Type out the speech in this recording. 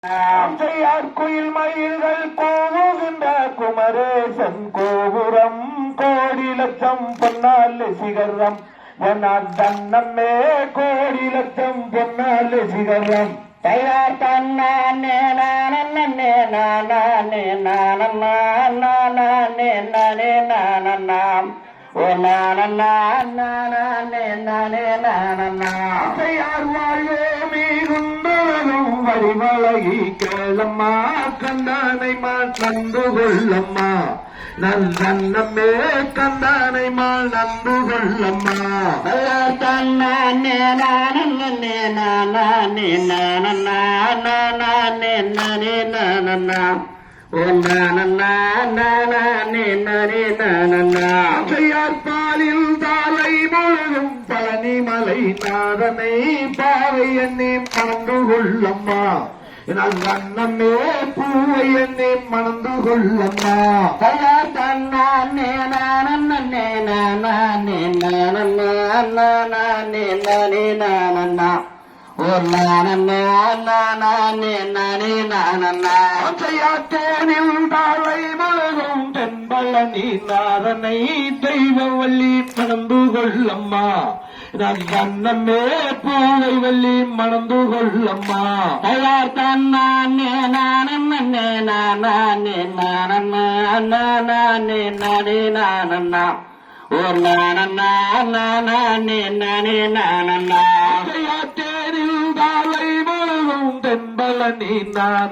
குயில் மயில்கள் கூவுகின்ற குமரேசன் கோபுரம் கோடி லட்சம் பொன்னால சிகரம் தன்னம்மே கோடி லட்சம் பொன்னால சிகரம் தயார் தன்னே நானே நானே நானே நானே நானாம் ஓ நானே நானே நானார் வாழ்வோ மீகுண்டதும் வழிமலகி கேளம்மா கந்தானை மால் நந்து கொள்ளம்மா நன்னம்மே கந்தானை மால் நந்து கொள்ளம்மா தன்னே நானே நானே நானே நானே நானா ஓ நானே பாலில் தாலை முழுதும் பழனிமலை நாதனை பாவை என்னை மணந்து கொள்ளம்மா நன்னம்மே பூவை என்னை மணந்து கொள்ளம்மா தன்னே நானே நானே நானே நானா ஓ நானே தேனில் தாளை முழுதும் தென்பழனி நாதனை தெய்வவல்லி மணந்து கொள்ளம்மா நன்னம்மே பூவை வள்ளி மணந்து கொள்ளம்மா தயார் தன்னே நானே நானே நானா ஓ நானே நானா தேனில் தாளை முழுதும் தென்பழனி நாதன்